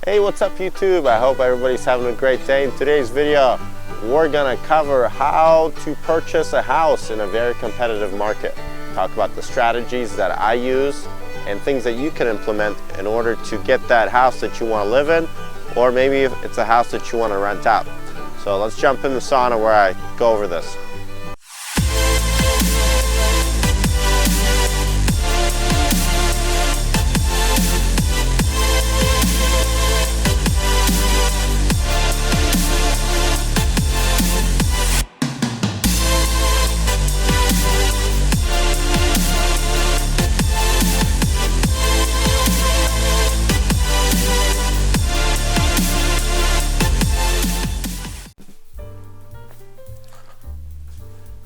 Hey, what's up YouTube? I hope everybody's having a great day. In today's video, we're gonna cover how to purchase a house in a very competitive market. Talk about the strategies that I use and things that you can implement in order to get that house that you wanna live in, or maybe if it's a house that you wanna rent out. So let's jump in the sauna where I go over this.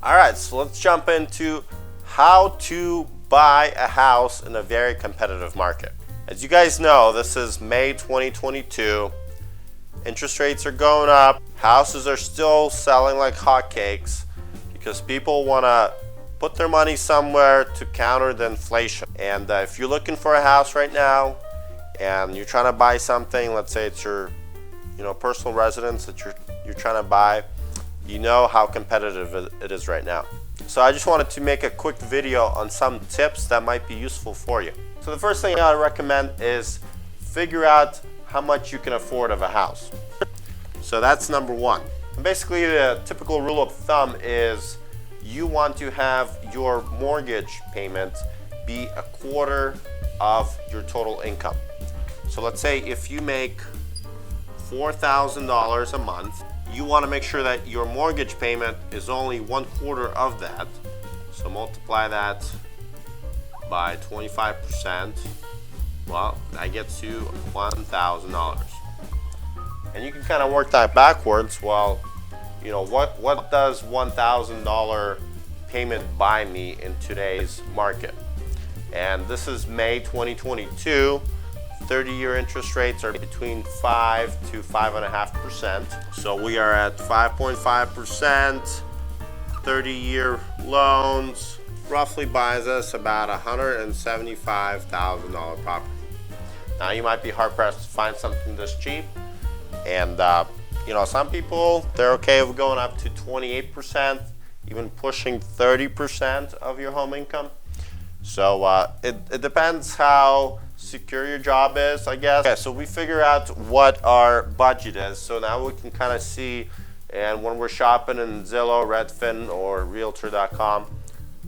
Alright, so let's jump into how to buy a house in a very competitive market. As you guys know, this is May 2022. Interest rates are going up. Houses are still selling like hotcakes because people want to put their money somewhere to counter the inflation. And if you're looking for a house right now and you're trying to buy something, let's say it's your personal residence that you're trying to buy, you know how competitive it is right now. So I just wanted to make a quick video on some tips that might be useful for you. So the first thing I recommend is figure out how much you can afford of a house. So that's number one. And basically the typical rule of thumb is you want to have your mortgage payment be a quarter of your total income. So let's say if you make $4,000 a month, you want to make sure that your mortgage payment is only 1/4 of that. So multiply that by 25%. Well, that gets you $1,000. And you can kind of work that backwards. Well, what does $1,000 payment buy me in today's market? And this is May 2022. 30-year interest rates are between 5 to 5.5%. So we are at 5.5%. 30-year loans roughly buys us about $175,000 property. Now you might be hard-pressed to find something this cheap, and some people, they're okay with going up to 28%, even pushing 30% of your home income. So it depends how secure your job is, I guess. Okay, so we figure out what our budget is. So now we can kind of see, and when we're shopping in Zillow, Redfin, or Realtor.com,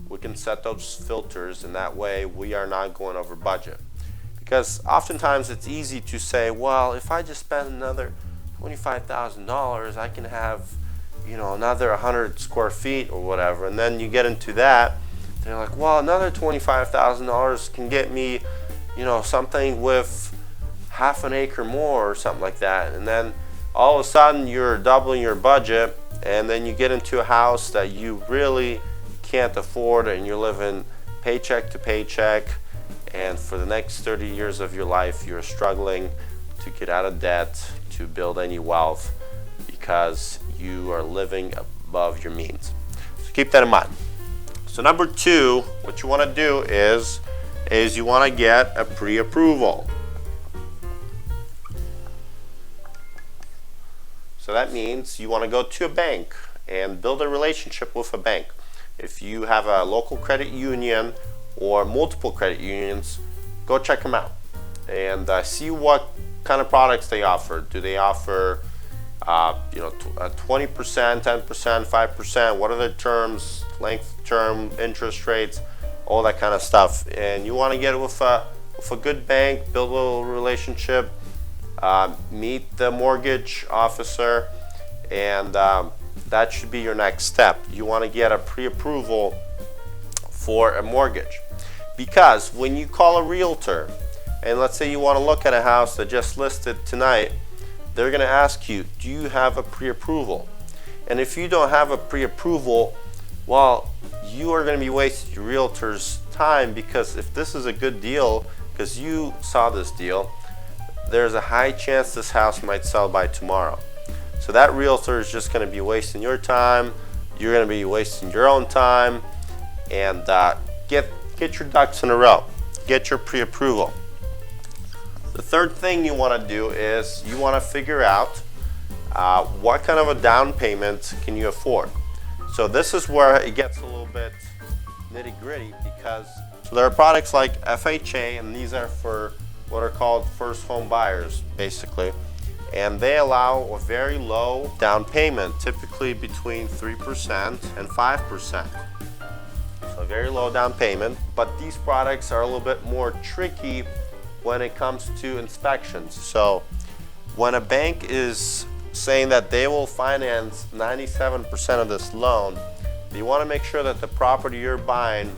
we can set those filters, and that way we are not going over budget. Because oftentimes it's easy to say, well, if I just spend another $25,000, I can have, another 100 square feet or whatever. And then you get into that, they're like, well, another $25,000 can get me something with half an acre more or something like that. And then all of a sudden you're doubling your budget, and then you get into a house that you really can't afford, and you're living paycheck to paycheck, and for the next 30 years of your life you're struggling to get out of debt, to build any wealth, because you are living above your means. So keep that in mind. So number two, what you want to do is you want to get a pre-approval. So that means you want to go to a bank and build a relationship with a bank. If you have a local credit union or multiple credit unions, go check them out and see what kind of products they offer. Do they offer 20%, 10%, 5%? What are the terms, length term, interest rates, all that kind of stuff? And you want to get it with a good bank, build a little relationship, meet the mortgage officer, and that should be your next step. You want to get a pre-approval for a mortgage, because when you call a realtor and let's say you want to look at a house that just listed tonight, they're going to ask you, do you have a pre-approval? And if you don't have a pre-approval, well, you are going to be wasting your realtor's time, because if this is a good deal, because you saw this deal, there's a high chance this house might sell by tomorrow. So that realtor is just going to be wasting your time, you're going to be wasting your own time, and get your ducks in a row. Get your pre-approval. The third thing you want to do is you want to figure out what kind of a down payment can you afford. So this is where it gets a little bit nitty-gritty, because there are products like FHA, and these are for what are called first home buyers basically, and they allow a very low down payment, typically between 3% and 5%. So a very low down payment, but these products are a little bit more tricky when it comes to inspections. So when a bank is saying that they will finance 97% of this loan, you want to make sure that the property you're buying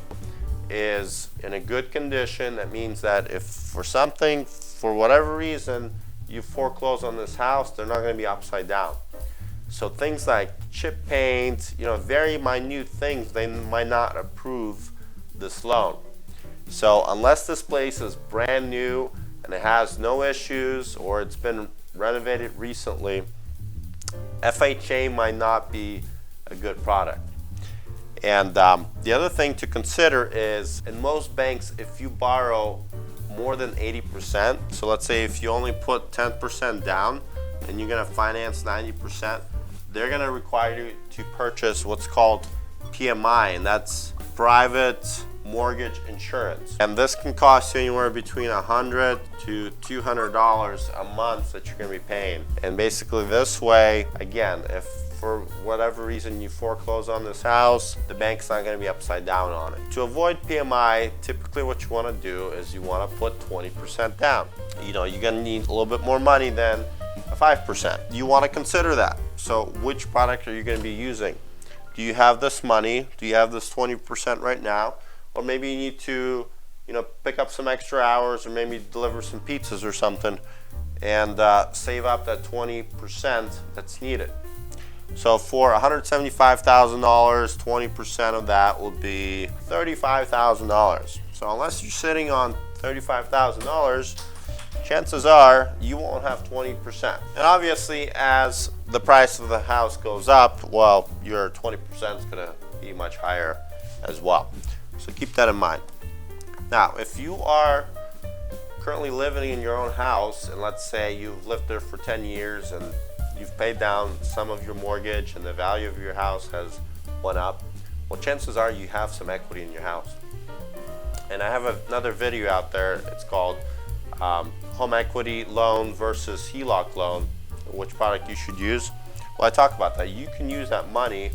is in a good condition. That means that if for whatever reason, you foreclose on this house, they're not going to be upside down. So things like chip paint, very minute things, they might not approve this loan. So unless this place is brand new and it has no issues, or it's been renovated recently, FHA might not be a good product. And the other thing to consider is, in most banks, if you borrow more than 80%, so let's say if you only put 10% down and you're going to finance 90%, they're going to require you to purchase what's called PMI, and that's private mortgage insurance. And this can cost you anywhere between $100 to $200 a month that you're going to be paying. And basically this way, again, if for whatever reason you foreclose on this house, the bank's not going to be upside down on it. To avoid PMI, typically what you want to do is you want to put 20% down. You're going to need a little bit more money than a 5%. You want to consider that. So which product are you going to be using? Do you have this money? Do you have this 20% right now? Or maybe you need to, pick up some extra hours, or maybe deliver some pizzas or something, and save up that 20% that's needed. So for $175,000, 20% of that will be $35,000. So unless you're sitting on $35,000, chances are you won't have 20%. And obviously, as the price of the house goes up, well, your 20% is going to be much higher as well. So keep that in mind. Now, if you are currently living in your own house, and let's say you've lived there for 10 years and you've paid down some of your mortgage and the value of your house has went up, well, chances are you have some equity in your house. And I have another video out there. It's called Home Equity Loan versus HELOC Loan, which product you should use. Well, I talk about that. You can use that money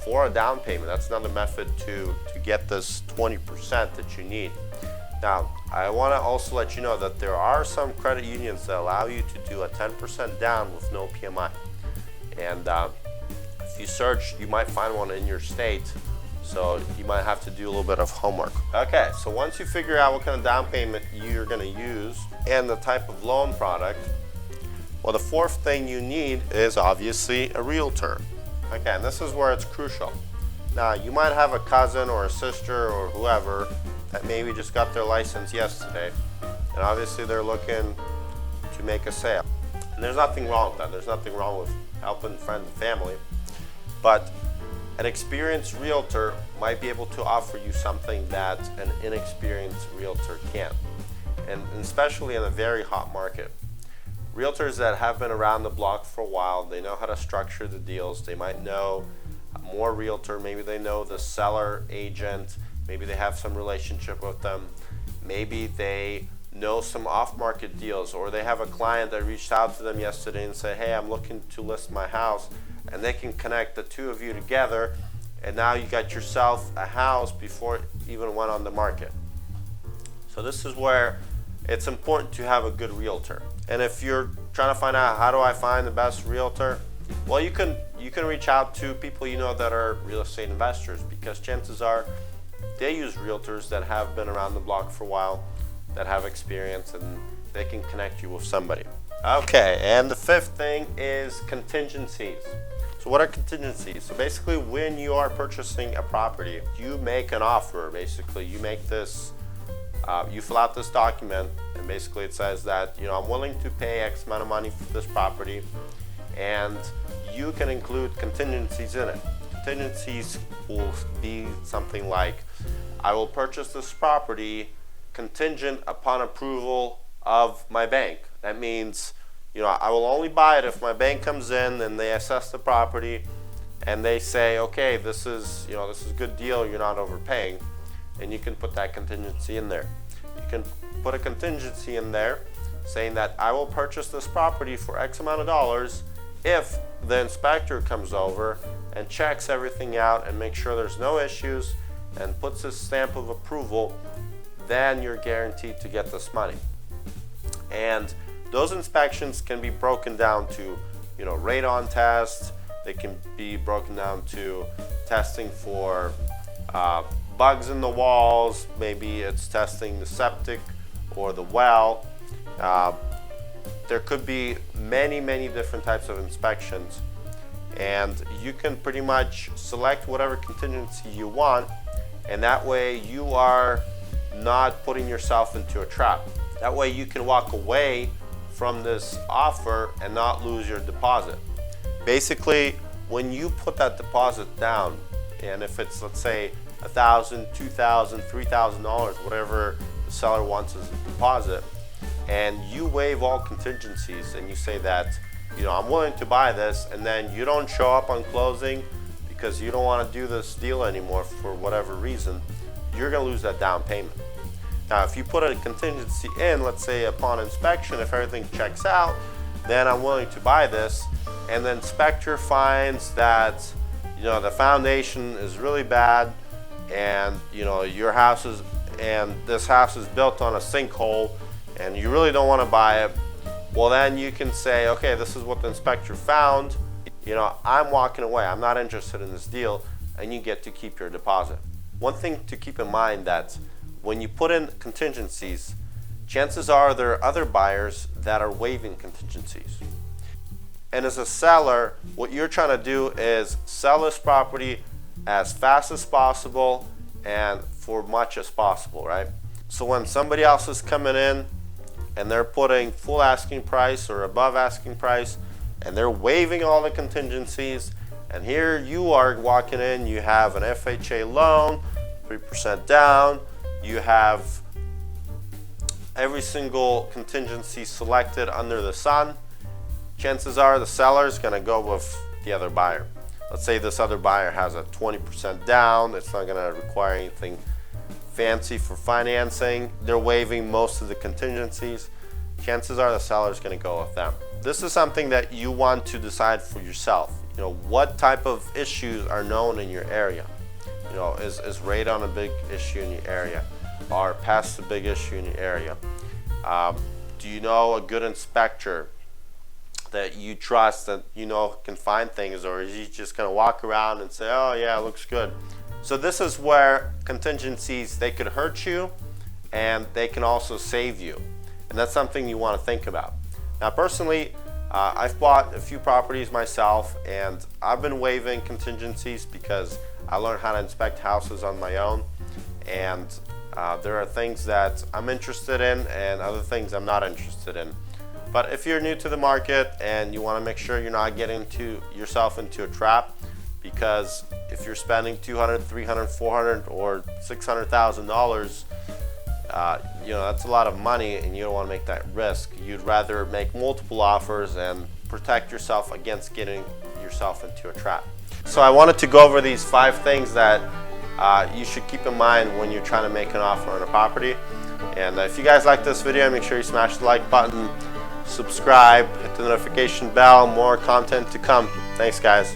for a down payment. That's another method to get this 20% that you need. Now, I want to also let you know that there are some credit unions that allow you to do a 10% down with no PMI. And if you search, you might find one in your state, so you might have to do a little bit of homework. Okay, so once you figure out what kind of down payment you're going to use and the type of loan product, well, the fourth thing you need is obviously a realtor. Okay, and this is where it's crucial. Now, you might have a cousin or a sister or whoever that maybe just got their license yesterday, and obviously they're looking to make a sale. And there's nothing wrong with that. There's nothing wrong with helping friends and family. But an experienced realtor might be able to offer you something that an inexperienced realtor can't. And especially in a very hot market. Realtors that have been around the block for a while, they know how to structure the deals. They might know more realtor, maybe they know the seller agent, maybe they have some relationship with them, maybe they know some off-market deals, or they have a client that reached out to them yesterday and said, hey, I'm looking to list my house, and they can connect the two of you together, and now you got yourself a house before it even went on the market. So this is where it's important to have a good realtor. And if you're trying to find out how do I find the best realtor, well, you can reach out to people you know that are real estate investors, because chances are they use realtors that have been around the block for a while, that have experience, and they can connect you with somebody. Okay, and the fifth thing is contingencies. So what are contingencies? So basically, when you are purchasing a property, you make an offer. Basically, you make this, you fill out this document, and basically it says that, I'm willing to pay X amount of money for this property, and you can include contingencies in it. Contingencies will be something like, I will purchase this property contingent upon approval of my bank. That means, I will only buy it if my bank comes in and they assess the property and they say, okay, this is a good deal, you're not overpaying, and you can put that contingency in there. You can put a contingency in there saying that I will purchase this property for X amount of dollars if the inspector comes over and checks everything out and makes sure there's no issues and puts his stamp of approval, then you're guaranteed to get this money. And those inspections can be broken down to, radon tests. They can be broken down to testing for bugs in the walls. Maybe it's testing the septic or the well. There could be many different types of inspections, and you can pretty much select whatever contingency you want, and that way you are not putting yourself into a trap. That way you can walk away from this offer and not lose your deposit. Basically, when you put that deposit down, and if it's, let's say, $1,000, $2,000, $3,000, whatever the seller wants as a deposit, and you waive all contingencies and you say that, I'm willing to buy this, and then you don't show up on closing because you don't want to do this deal anymore for whatever reason, you're going to lose that down payment. Now, if you put a contingency in, let's say upon inspection, if everything checks out, then I'm willing to buy this, and the inspector finds that, the foundation is really bad, and, your house is, and this house is built on a sinkhole, and you really don't want to buy it, well, then you can say, okay, this is what the inspector found, I'm walking away, I'm not interested in this deal, and you get to keep your deposit. One thing to keep in mind that when you put in contingencies, chances are there are other buyers that are waiving contingencies. And as a seller, what you're trying to do is sell this property as fast as possible and for much as possible, right? So when somebody else is coming in and they're putting full asking price or above asking price, and they're waiving all the contingencies, and here you are walking in, you have an FHA loan, 3% down, you have every single contingency selected under the sun, chances are the seller is going to go with the other buyer. Let's say this other buyer has a 20% down, it's not going to require anything fancy for financing, they're waiving most of the contingencies, chances are the seller is going to go with them. This is something that you want to decide for yourself. What type of issues are known in your area? Is radon a big issue in your area? Are pests a big issue in your area? Do you know a good inspector that you trust, that can find things, or is he just going to walk around and say, oh yeah, it looks good? So this is where contingencies, they could hurt you and they can also save you, and that's something you want to think about. Now personally, I've bought a few properties myself, and I've been waiving contingencies because I learned how to inspect houses on my own, and there are things that I'm interested in and other things I'm not interested in. But if you're new to the market and you want to make sure you're not getting yourself into a trap, because if you're spending $200, $300, $400, or $600,000, that's a lot of money, and you don't want to make that risk. You'd rather make multiple offers and protect yourself against getting yourself into a trap. So I wanted to go over these 5 things that you should keep in mind when you're trying to make an offer on a property. And if you guys like this video, make sure you smash the like button, subscribe, hit the notification bell, more content to come. Thanks guys.